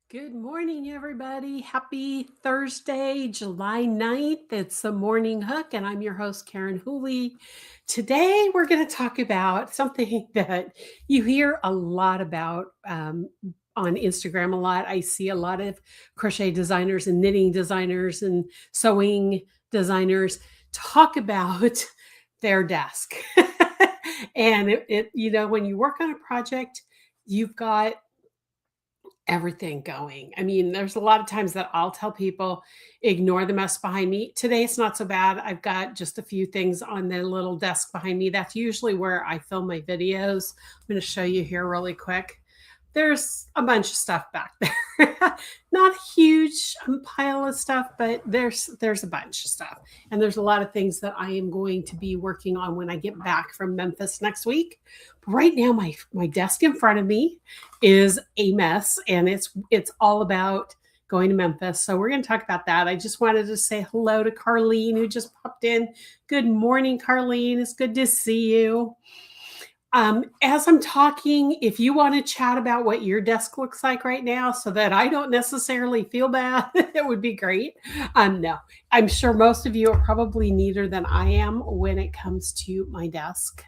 Good morning, everybody. Happy Thursday, July 9th. It's the Morning Hook, and I'm your host, Karen Whooley. Today, we're going to talk about something that you hear a lot about on Instagram a lot. I see a lot of crochet designers and knitting designers and sewing designers talk about their desk. And when you work on a project, you've got everything going. I mean, there's a lot of times that I'll tell people, ignore the mess behind me. Today it's not so bad. I've got just a few things on the little desk behind me. That's usually where I film my videos. I'm going to show you here really quick. There's a bunch of stuff back there. Not a huge pile of stuff, but there's a bunch of stuff. And there's a lot of things that I am going to be working on when I get back from Memphis next week. But right now, my desk in front of me is a mess, and it's all about going to Memphis. So we're going to talk about that. I just wanted to say hello to Carlene, who just popped in. Good morning, Carlene. It's good to see you. As I'm talking, if you want to chat about what your desk looks like right now so that I don't necessarily feel bad, it would be great. No, I'm sure most of you are probably neater than I am when it comes to my desk.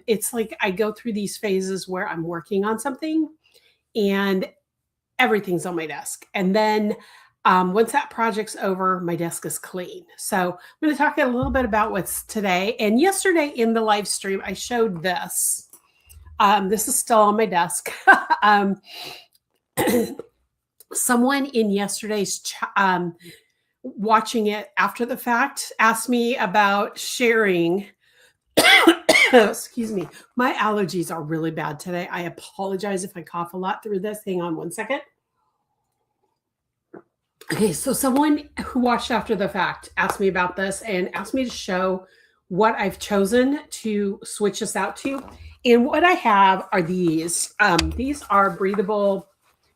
It's like I go through these phases where I'm working on something and everything's on my desk. And then once that project's over, my desk is clean. So I'm going to talk a little bit about what's today. And yesterday in the live stream, I showed this. This is still on my desk. Someone in yesterday's watching it after the fact asked me about sharing. Excuse me. My allergies are really bad today. I apologize if I cough a lot through this. Hang on one second. Okay, so someone who watched after the fact asked me about this and asked me to show what I've chosen to switch this out to. And what I have are these. These are breathable.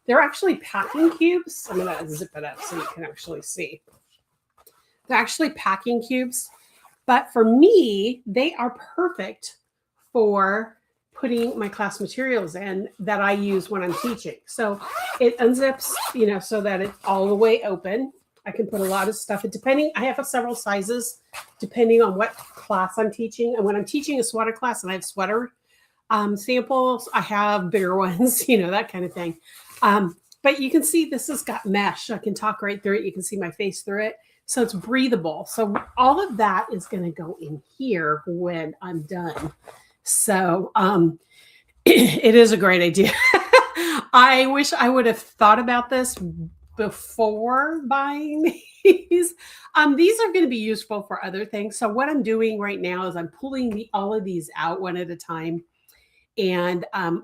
They're actually packing cubes. I'm going to zip it up so you can actually see. They're actually packing cubes. But for me, they are perfect for putting my class materials in that I use when I'm teaching. So it unzips, so that it's all the way open. I can put a lot of stuff in, I have several sizes depending on what class I'm teaching. And when I'm teaching a sweater class and I have sweater samples, I have bigger ones, that kind of thing. But you can see this has got mesh. I can talk right through it. You can see my face through it. So it's breathable. So all of that is going to go in here when I'm done. So it is a great idea. I wish I would have thought about this before buying these. These are going to be useful for other things. So what I'm doing right now is I'm pulling all of these out one at a time. And I'm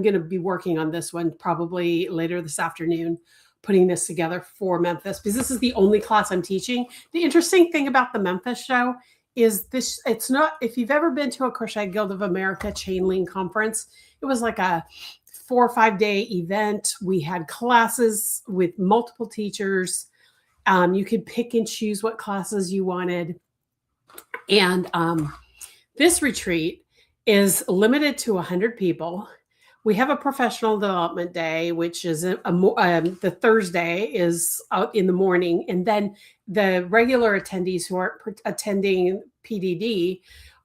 going to be working on this one probably later this afternoon, putting this together for Memphis, because this is the only class I'm teaching. The interesting thing about the Memphis show is this, it's not, if you've ever been to a Crochet Guild of America chain link conference, it was like a 4 or 5 day event. We had classes with multiple teachers. You could pick and choose what classes you wanted. And this retreat is limited to 100 people. We have a professional development day, which is the Thursday is out in the morning. And then the regular attendees who are attending PDD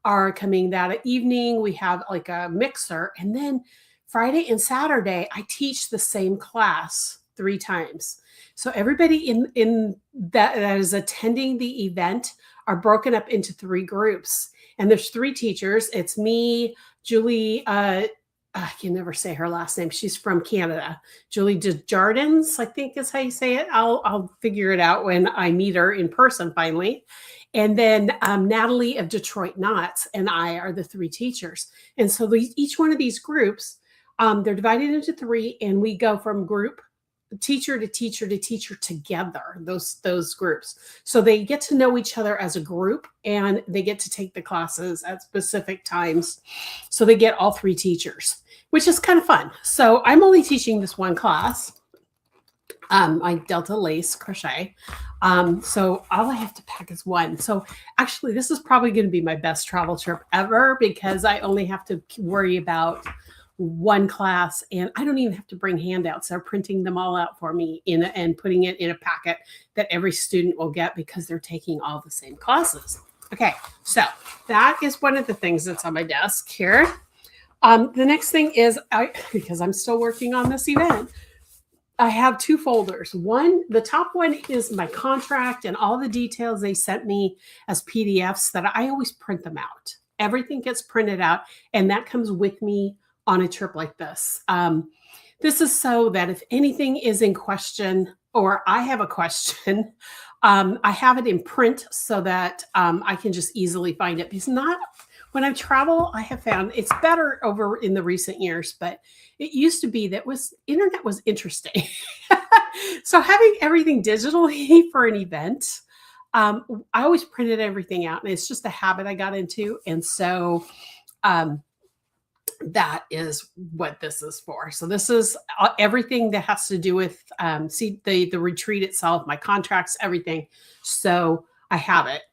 are coming that evening. We have like a mixer. And then Friday and Saturday, I teach the same class 3 times. So everybody in that is attending the event are broken up into 3 groups. And there's 3 teachers. It's me, Julie, I can never say her last name. She's from Canada. Julie Desjardins, I think is how you say it. I'll figure it out when I meet her in person finally. And then Natalie of Detroit Knots and I are the 3 teachers. And so each one of these groups, they're divided into 3, and we go from group teacher to teacher to teacher together, those groups. So they get to know each other as a group, and they get to take the classes at specific times. So they get all 3 teachers, which is kind of fun. So I'm only teaching this one class, my Delta Lace Crochet. So all I have to pack is 1. So actually, this is probably going to be my best travel trip ever, because I only have to worry about one class, and I don't even have to bring handouts. They're printing them all out for me and putting it in a packet that every student will get because they're taking all the same classes. Okay, so that is one of the things that's on my desk here. The next thing is, because I'm still working on this event, I have two folders. One, the top one is my contract and all the details they sent me as PDFs that I always print them out. Everything gets printed out, and that comes with me on a trip like this. This is so that if anything is in question or I have a question, I have it in print so that I can just easily find it. Because when I travel, I have found it's better over in the recent years, but it used to be that internet was interesting. So having everything digitally for an event, I always printed everything out, and it's just a habit I got into. And so that is what this is for. So this is everything that has to do with the retreat itself, my contracts, everything. So I have it.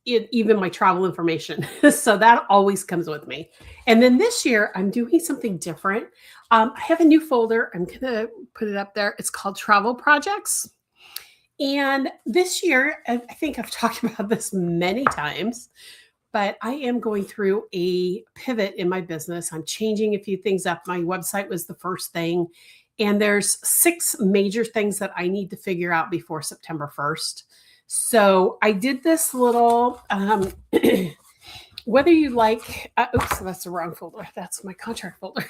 Even my travel information. So that always comes with me. And then this year, I'm doing something different. I have a new folder. I'm going to put it up there. It's called Travel Projects. And this year, I think I've talked about this many times, but I am going through a pivot in my business. I'm changing a few things up. My website was the first thing. And there's 6 major things that I need to figure out before September 1st. So I did this little, whether you like, oops, that's the wrong folder. That's my contract folder.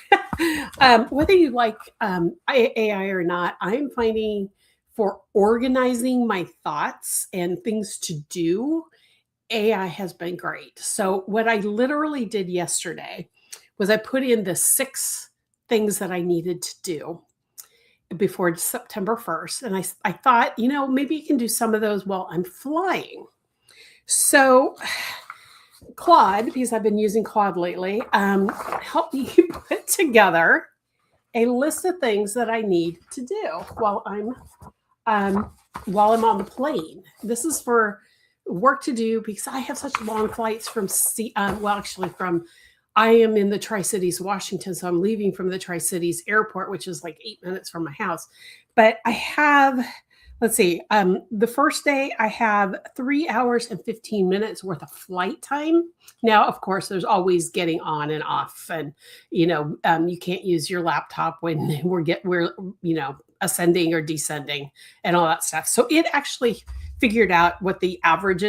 Whether you like AI or not, I'm finding for organizing my thoughts and things to do, AI has been great. So what I literally did yesterday was I put in the 6 things that I needed to do before September 1st. And I thought, maybe you can do some of those while I'm flying. So Claude, because I've been using Claude lately, helped me put together a list of things that I need to do while I'm on the plane. This is for work to do because I have such long flights from I am in the Tri-Cities, Washington, so I'm leaving from the Tri-Cities airport, which is like 8 minutes from my house. But I have, the first day I have 3 hours and 15 minutes worth of flight time. Now, of course, there's always getting on and off, and you can't use your laptop when we're ascending or descending and all that stuff. So it actually figured out what the average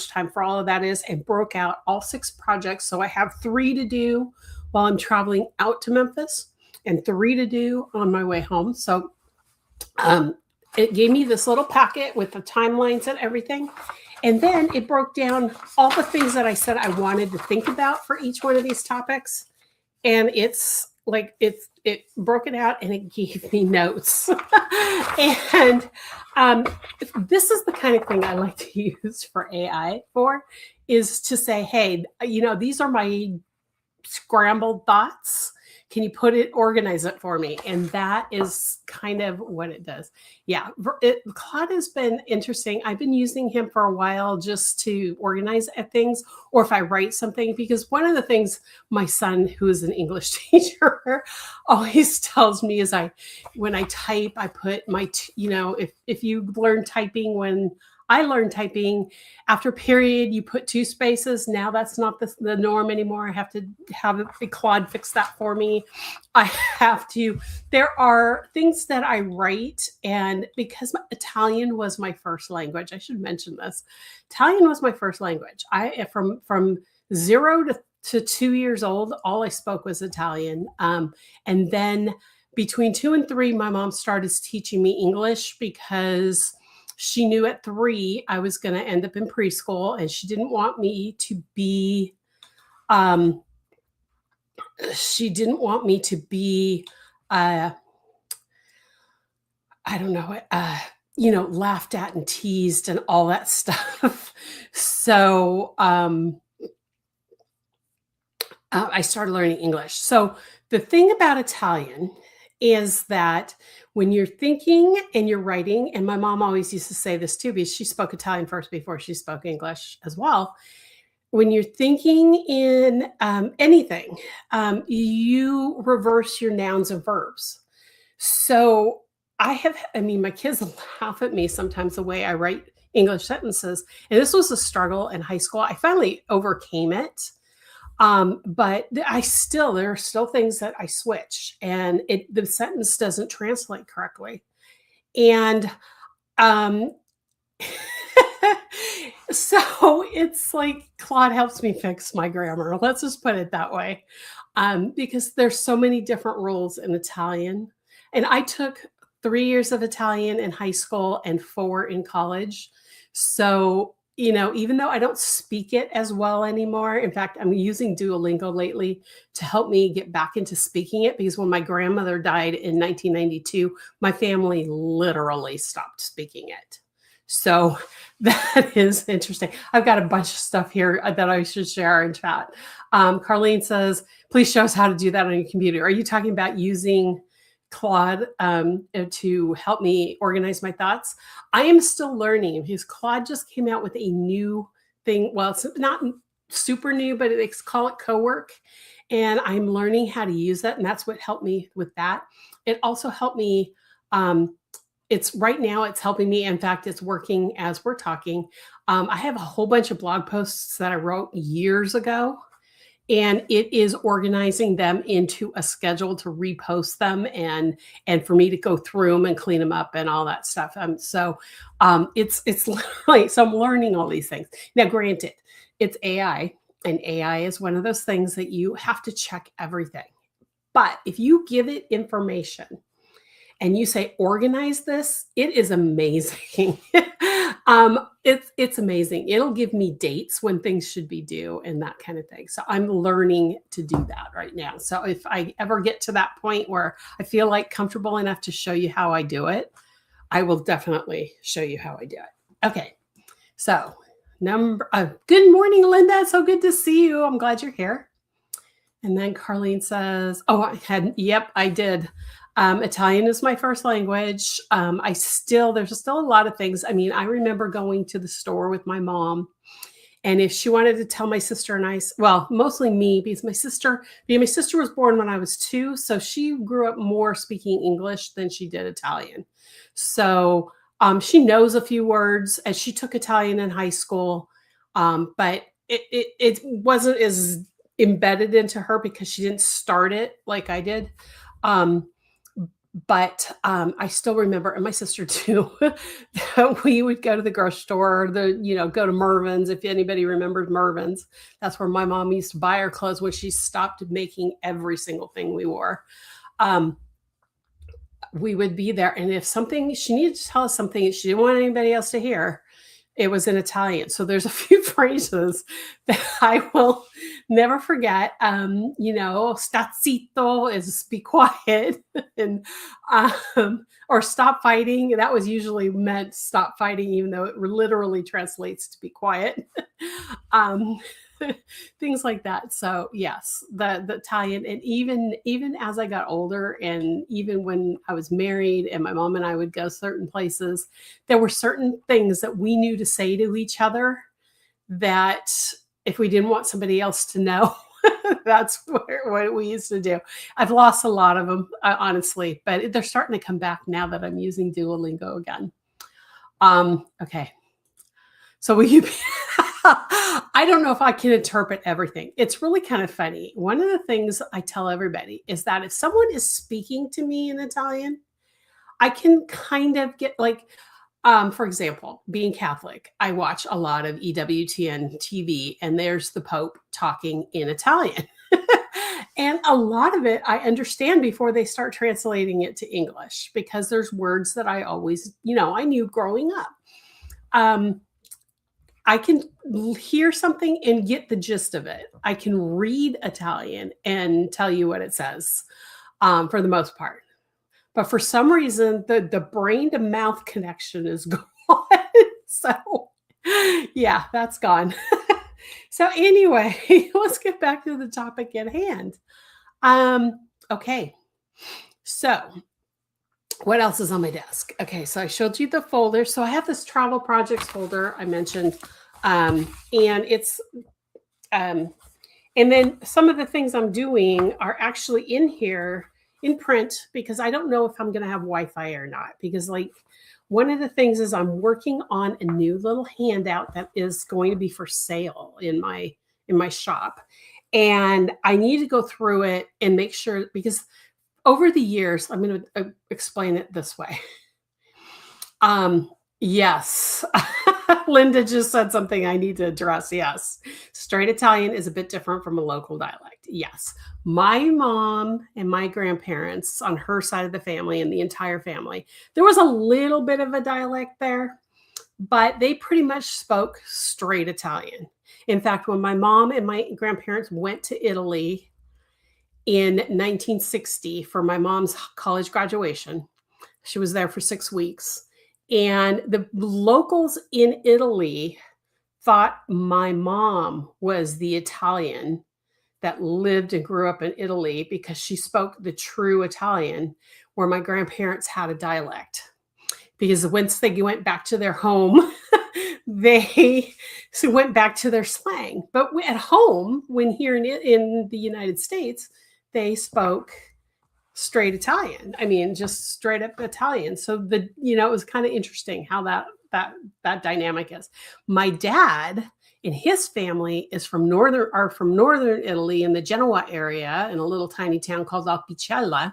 time for all of that is, and broke out all 6 projects. So I have 3 to do while I'm traveling out to Memphis and 3 to do on my way home. So it gave me this little packet with the timelines and everything. And then it broke down all the things that I said I wanted to think about for each one of these topics. And it broke it out and it gave me notes. And this is the kind of thing I like to use for AI is to say, hey, these are my scrambled thoughts. Can you organize it for me? And that is kind of what it does. Yeah, Claude has been interesting. I've been using him for a while just to organize things, or if I write something, because one of the things my son, who is an English teacher, always tells me is when I type, I put my, if you learn typing when I learned typing, after period, you put 2 spaces. Now that's not the norm anymore. I have to have a Claude fix that for me. There are things that I write, and because Italian was my first language, I should mention this. Italian was my first language. From 0 to 2 years old, all I spoke was Italian. And then between 2 and 3, my mom started teaching me English because she knew at 3 I was going to end up in preschool, and she didn't want me to be, laughed at and teased and all that stuff. So I started learning English. So the thing about Italian is that when you're thinking and you're writing, and my mom always used to say this too, because she spoke Italian first before she spoke English as well. when you're thinking in anything, you reverse your nouns and verbs. So I mean, my kids laugh at me sometimes the way I write English sentences. And this was a struggle in high school. I finally overcame it. But there are still things that I switch and the sentence doesn't translate correctly. And um, so it's like Claude helps me fix my grammar. Let's just put it that way. Because there's so many different rules in Italian. And I took 3 years of Italian in high school and 4 in college. So, even though I don't speak it as well anymore, in fact, I'm using Duolingo lately to help me get back into speaking it because when my grandmother died in 1992, my family literally stopped speaking it. So that is interesting. I've got a bunch of stuff here that I should share in chat. Carlene says, please show us how to do that on your computer. Are you talking about using Claude to help me organize my thoughts? I am still learning because Claude just came out with a new thing. Well, it's not super new, but they call it co-work. And I'm learning how to use it. And that's what helped me with that. It also helped me. Right now it's helping me. In fact, it's working as we're talking. I have a whole bunch of blog posts that I wrote years ago, and it is organizing them into a schedule to repost them and for me to go through them and clean them up and all that stuff. It's literally, so I'm learning all these things. Now, granted, it's AI, and AI is one of those things that you have to check everything. But if you give it information and you say, organize this, it is amazing. It's amazing. It'll give me dates when things should be due and that kind of thing. So I'm learning to do that right now. So if I ever get to that point where I feel like comfortable enough to show you how I do it, I will definitely show you how I do it. Okay. So good morning, Linda. So good to see you. I'm glad you're here. And then Carlene says, yep, I did. Italian is my first language. There's still a lot of things. I mean, I remember going to the store with my mom, and if she wanted to tell my sister and I, well, mostly me, because my sister was born when I was 2. So she grew up more speaking English than she did Italian. So she knows a few words, and she took Italian in high school. But it wasn't as embedded into her because she didn't start it like I did. But I still remember, and my sister too, that we would go to the grocery store, go to Mervyn's. If anybody remembers Mervyn's, that's where my mom used to buy her clothes when she stopped making every single thing we wore. We would be there, and if she needed to tell us something she didn't want anybody else to hear, it was in Italian. So there's a few phrases that I will never forget. Sta zitto is be quiet, and or stop fighting. That was usually meant stop fighting, even though it literally translates to be quiet. Things like that. So yes, the Italian, and even as I got older, and even when I was married and my mom and I would go certain places, there were certain things that we knew to say to each other that if we didn't want somebody else to know, that's what we used to do. I've lost a lot of them, honestly, but they're starting to come back now that I'm using Duolingo again. Okay. So will you be I don't know if I can interpret everything. It's really kind of funny. One of the things I tell everybody is that if someone is speaking to me in Italian, I can kind of get for example, being Catholic, I watch a lot of EWTN TV, and there's the Pope talking in Italian. And a lot of it I understand before they start translating it to English, because there's words that I always, I knew growing up. I can hear something and get the gist of it. I can read Italian and tell you what it says, for the most part. But for some reason, the brain to mouth connection is gone. So yeah, that's gone. So anyway, let's get back to the topic at hand. Okay. So what else is on my desk? Okay, so I showed you the folder. So I have this travel projects folder I mentioned, and it's Um, and then some of the things I'm doing are actually in here in print because I don't know if I'm going to have Wi-Fi or not. Because like one of the things is I'm working on a new little handout that is going to be for sale in my shop, and I need to go through it and make sure because over the years I'm going to explain it this way. Yes. Linda just said something I need to address. Yes. Straight Italian is a bit different from a local dialect. Yes. My mom and my grandparents on her side of the family and the entire family, there was a little bit of a dialect there, but they pretty much spoke straight Italian. In fact, when my mom and my grandparents went to Italy in 1960 for my mom's college graduation, she was there for 6 weeks. And the locals in Italy thought my mom was the Italian that lived and grew up in Italy because she spoke the true Italian, where my grandparents had a dialect. Because once they went back to their home, they went back to their slang. But at home, when here in the United States, they spoke straight Italian. I mean, just straight up Italian. So it was kind of interesting how that dynamic is. My dad and his family is from northern Italy in the Genoa area in a little tiny town called Alpicella.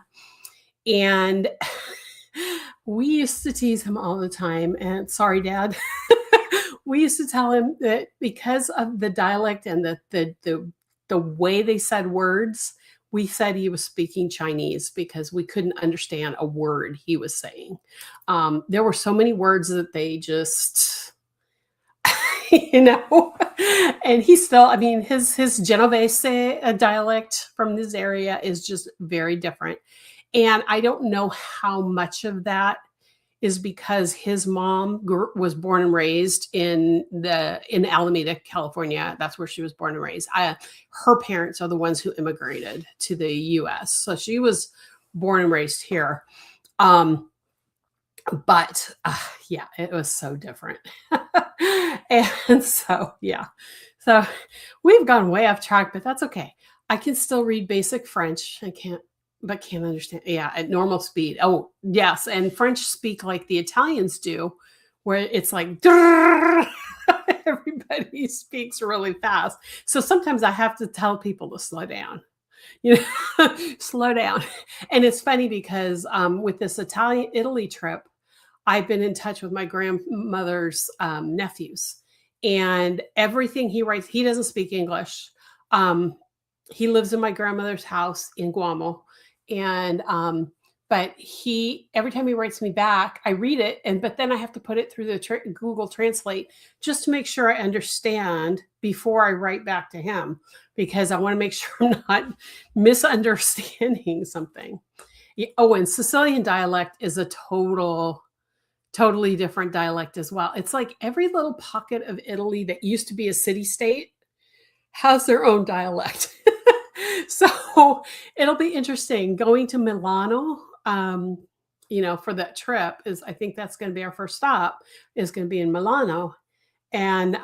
And we used to tease him all the time. And sorry, Dad. We used to tell him that because of the dialect and the way they said words, we said he was speaking Chinese because we couldn't understand a word he was saying. There were so many words that they just, and he still, I mean, his Genovese dialect from this area is just very different. And I don't know how much of that is because his mom was born and raised in Alameda, California. That's where she was born and raised. Her parents are the ones who immigrated to the U.S. So she was born and raised here. But yeah, it was so different. And so, yeah. So we've gone way off track, but that's okay. I can still read basic French. I can't understand. Yeah, at normal speed. Oh, yes. And French speak like the Italians do, where it's like everybody speaks really fast. So sometimes I have to tell people to slow down. Slow down. And it's funny because with this Italy trip, I've been in touch with my grandmother's nephews, and everything he writes, he doesn't speak English. He lives in my grandmother's house in Guamo. And but every time he writes me back, I read it, but then I have to put it through the Google Translate just to make sure I understand before I write back to him, because I want to make sure I'm not misunderstanding something. Oh, and Sicilian dialect is a totally different dialect as well. It's like every little pocket of Italy that used to be a city-state has their own dialect. So it'll be interesting going to Milano, for that trip. I think that's going to be our first stop, is going to be in Milano. And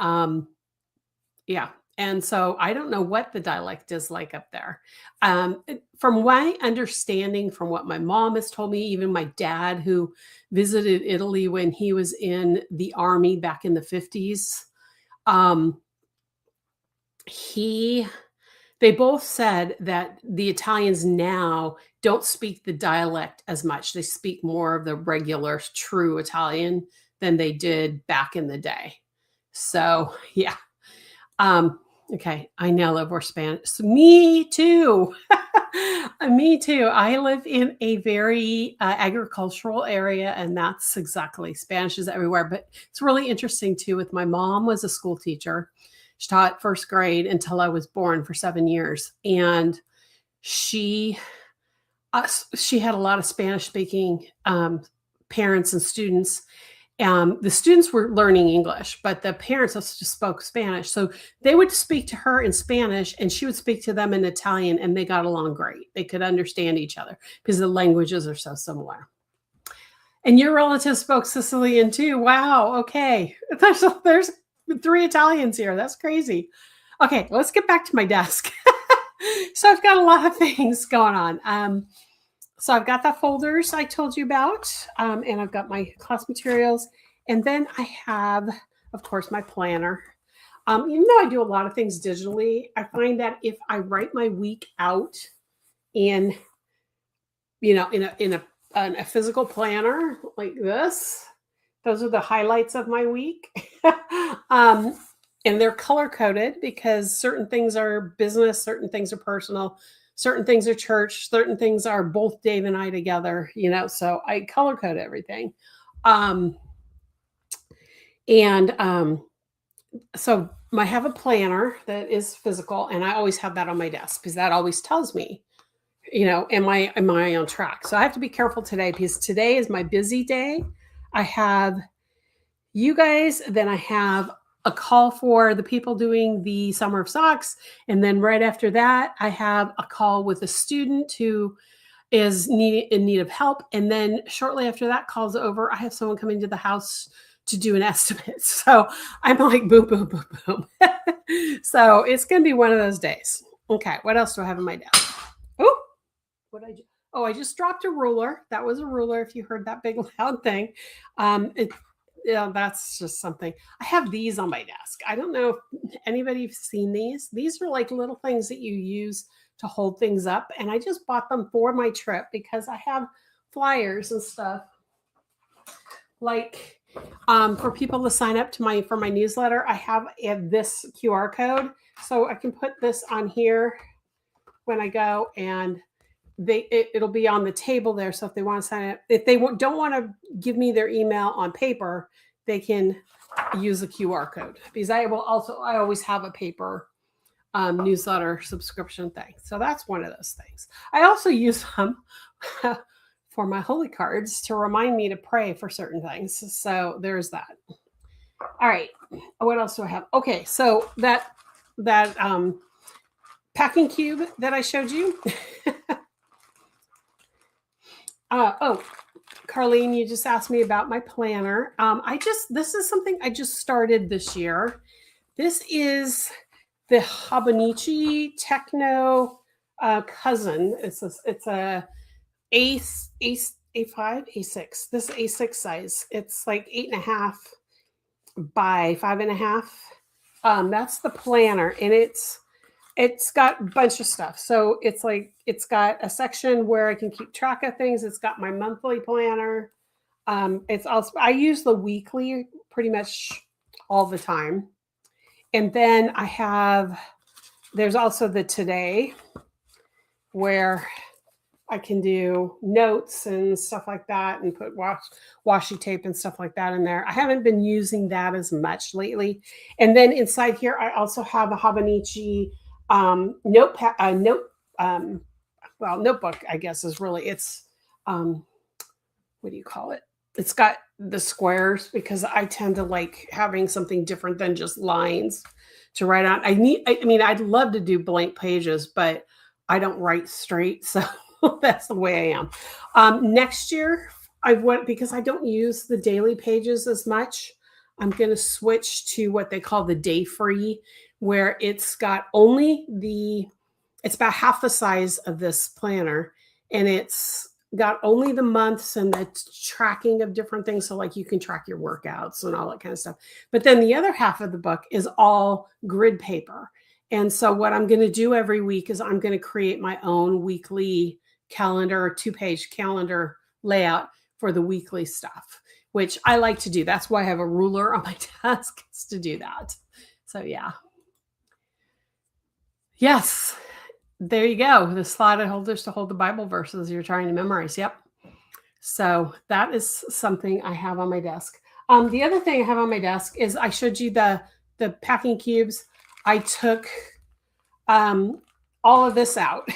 yeah. And so I don't know what the dialect is like up there. From my understanding, from what my mom has told me, even my dad, who visited Italy when he was in the army back in the 50s, they both said that the Italians now don't speak the dialect as much. They speak more of the regular, true Italian than they did back in the day. So, yeah. Okay, I now live where Spanish. Me too. Me too. I live in a very agricultural area, and that's exactly, Spanish is everywhere. But it's really interesting too. With my mom was a school teacher. She taught first grade until I was born for 7 years, and she had a lot of Spanish-speaking parents and students. The students were learning English, but the parents also spoke Spanish. So they would speak to her in Spanish, and she would speak to them in Italian, and they got along great. They could understand each other because the languages are so similar. And your relative spoke Sicilian too. Wow. Okay. There's 3 Italians here. That's crazy. Okay, let's get back to my desk. So I've got a lot of things going on. So I've got the folders I told you about, and I've got my class materials. And then I have, of course, my planner. Even though I do a lot of things digitally, I find that if I write my week out in, in a physical planner like this, those are the highlights of my week. um, and they're color coded because certain things are business, certain things are personal, certain things are church, certain things are both Dave and I together, so I color code everything. So I have a planner that is physical, and I always have that on my desk because that always tells me, am I on track? So I have to be careful today because today is my busy day. I have you guys, then I have a call for the people doing the Summer of Socks. And then right after that, I have a call with a student who is in need of help. And then shortly after that call's over, I have someone coming to the house to do an estimate. So I'm like, boom, boom, boom, boom. So it's going to be one of those days. Okay, what else do I have in my desk? Oh, what I do? Oh, I just dropped a ruler. That was a ruler. If you heard that big loud thing, that's just something. I have these on my desk. I don't know if anybody's seen these. These are like little things that you use to hold things up. And I just bought them for my trip because I have flyers and stuff. Like for people to sign up to for my newsletter, I have this QR code. So I can put this on here when I go, and it'll be on the table there. So if they want to sign up, if they don't want to give me their email on paper, they can use a QR code, because I always have a paper newsletter subscription thing. So that's one of those things. I also use them for my holy cards to remind me to pray for certain things. So there's that. All right. What else do I have? Okay. So that packing cube that I showed you. Carlene, you just asked me about my planner. This is something I just started this year. This is the Hobonichi Techno cousin. It's a A5, A6. This is A6 size. It's like 8.5 by 5.5. That's the planner, and it's got a bunch of stuff. So it's got a section where I can keep track of things. It's got my monthly planner. It's also, I use the weekly pretty much all the time. And then there's also the today, where I can do notes and stuff like that and put washi tape and stuff like that in there. I haven't been using that as much lately. And then inside here, I also have a Hobonichi notebook, I guess is really, it's, what do you call it? It's got the squares because I tend to like having something different than just lines to write on. I'd love to do blank pages, but I don't write straight. So that's the way I am. Next year, because I don't use the daily pages as much, I'm going to switch to what they call the day free, where it's got it's about half the size of this planner, and it's got only the months and the tracking of different things. So like you can track your workouts and all that kind of stuff. But then the other half of the book is all grid paper. And so what I'm going to do every week is I'm going to create my own weekly calendar, 2-page calendar layout for the weekly stuff, which I like to do. That's why I have a ruler on my desk, is to do that. So yeah. Yes. There you go. The slotted holders to hold the Bible verses you're trying to memorize. Yep. So that is something I have on my desk. The other thing I have on my desk is I showed you the packing cubes. I took all of this out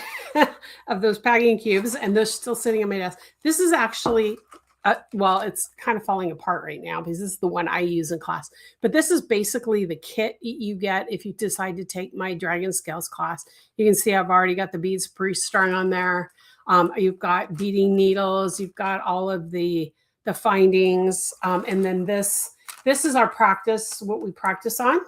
of those packing cubes, and they're still sitting on my desk. This is actually, it's kind of falling apart right now because this is the one I use in class. But this is basically the kit you get if you decide to take my Dragon Scales class. You can see I've already got the beads pre-strung on there. You've got beading needles. You've got all of the findings. And then this is our practice, what we practice on.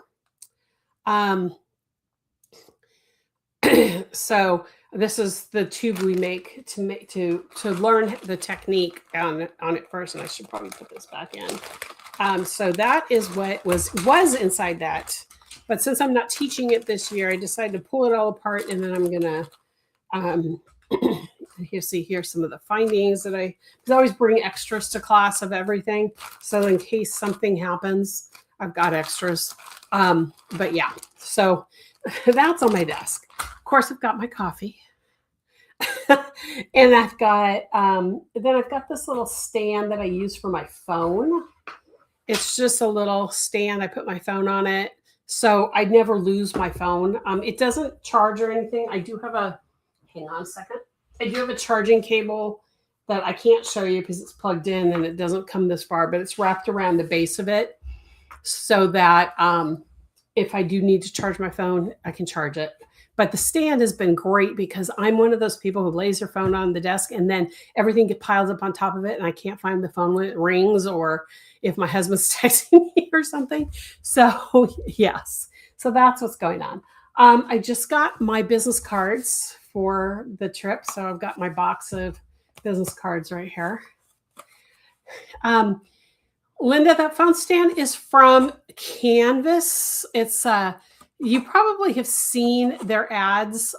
So this is the tube we make to learn the technique on it first, and I should probably put this back in. So that is what was inside that. But since I'm not teaching it this year, I decided to pull it all apart, and then I'm gonna you see here some of the findings that I always bring extras to class of everything. So in case something happens, I've got extras. But yeah, so that's on my desk. Of course, I've got my coffee. And I've got then I've got this little stand that I use for my phone. It's just a little stand. I put my phone on it, so I never lose my phone. It doesn't charge or anything. I do have a, hang on a second. I do have a charging cable that I can't show you because it's plugged in and it doesn't come this far, but it's wrapped around the base of it so that if I do need to charge my phone, I can charge it. But the stand has been great because I'm one of those people who lays their phone on the desk and then everything gets piled up on top of it and I can't find the phone when it rings or if my husband's texting me or something. So yes, so that's what's going on. I just got my business cards for the trip. So I've got my box of business cards right here. Linda, that phone stand is from Canvas. It's you probably have seen their ads.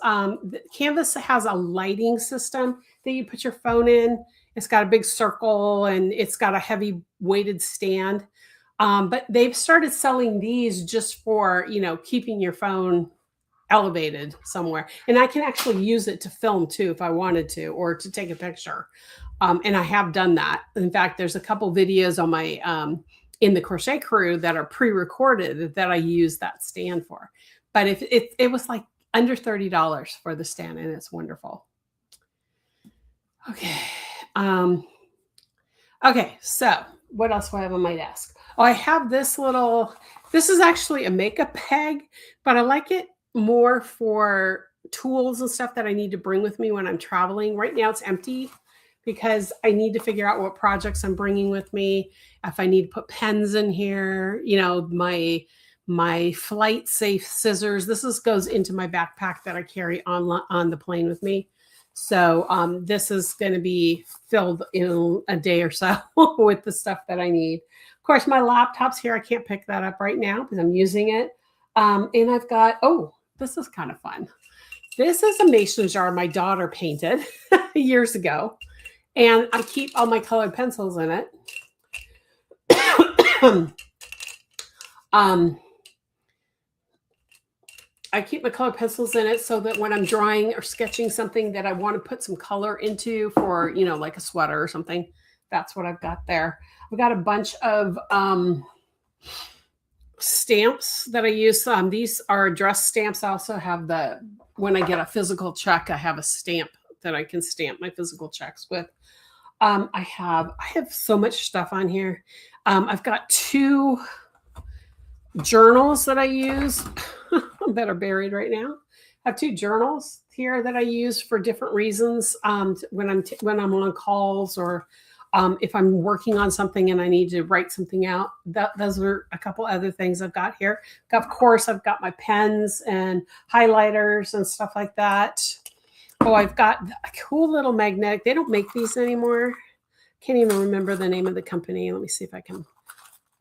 Canvas has a lighting system that you put your phone in. It's got a big circle and it's got a heavy weighted stand. But they've started selling these just for, keeping your phone elevated somewhere. And I can actually use it to film too if I wanted to, or to take a picture. And I have done that. In fact, there's a couple videos on my in the crochet crew that are pre-recorded that I use that stand for. But if it was like under $30 for the stand, and it's wonderful. Okay. Okay, so what else do I have on my desk? Oh, I have this is actually a makeup bag, but I like it more for tools and stuff that I need to bring with me when I'm traveling. Right now it's empty because I need to figure out what projects I'm bringing with me. If I need to put pens in here, my flight safe scissors. This goes into my backpack that I carry on the plane with me. So this is going to be filled in a day or so with the stuff that I need. Of course, my laptop's here. I can't pick that up right now because I'm using it. And I've got, this is kind of fun. This is a mason jar my daughter painted years ago. And I keep all my colored pencils in it. I keep my colored pencils in it so that when I'm drawing or sketching something that I want to put some color into for, like a sweater or something, that's what I've got there. I've got a bunch of stamps that I use. These are address stamps. I also have when I get a physical check, I have a stamp that I can stamp my physical checks with. I have so much stuff on here. I've got 2 journals that I use that are buried right now. I have 2 journals here that I use for different reasons. When I'm on calls or if I'm working on something and I need to write something out. Those are a couple other things I've got here. Of course, I've got my pens and highlighters and stuff like that. Oh, I've got a cool little magnetic. They don't make these anymore. Can't even remember the name of the company. Let me see if I can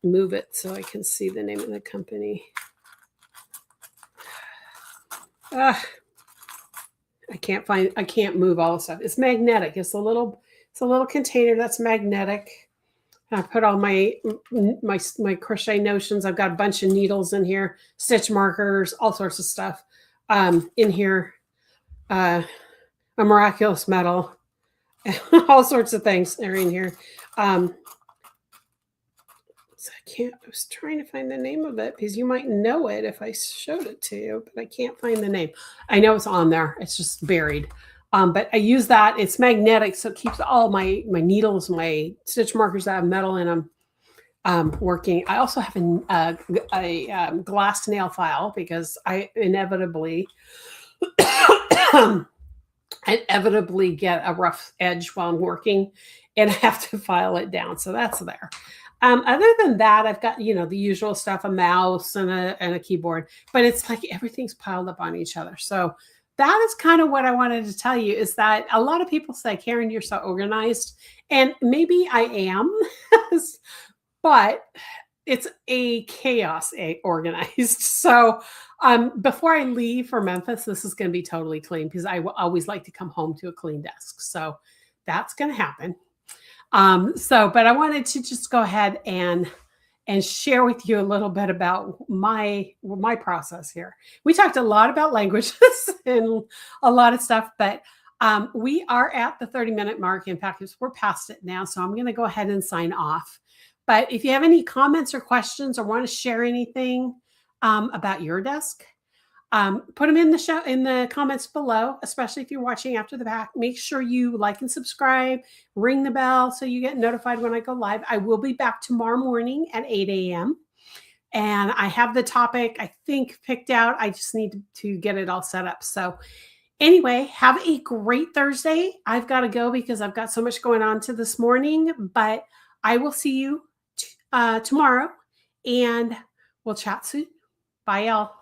move it so I can see the name of the company. I can't move all the stuff. It's magnetic. It's a little container that's magnetic. I put all my crochet notions. I've got a bunch of needles in here, stitch markers, all sorts of stuff in here. A miraculous medal, all sorts of things are in here. So I was trying to find the name of it because you might know it if I showed it to you, but I can't find the name. I know it's on there. It's just buried. But I use that. It's magnetic, so it keeps all my needles, my stitch markers that have metal in them working. I also have a glass nail file because I inevitably get a rough edge while I'm working and I have to file it down. So that's there. Other than that, I've got, the usual stuff, a mouse and a keyboard, but it's like everything's piled up on each other. So that is kind of what I wanted to tell you, is that a lot of people say, Karen, you're so organized. And maybe I am, but it's a chaos organized. So before I leave for Memphis, this is going to be totally clean because I will always like to come home to a clean desk. So that's going to happen. But I wanted to just go ahead and share with you a little bit about my process here. We talked a lot about languages and a lot of stuff, but we are at the 30-minute mark. In fact, we're past it now, so I'm going to go ahead and sign off. But if you have any comments or questions or want to share anything about your desk, put them in the comments below, especially if you're watching after the fact. Make sure you like and subscribe, ring the bell so you get notified when I go live. I will be back tomorrow morning at 8 a.m. And I have the topic, I think, picked out. I just need to get it all set up. So anyway, have a great Thursday. I've got to go because I've got so much going on to this morning, but I will see you tomorrow and we'll chat soon. Bye, y'all.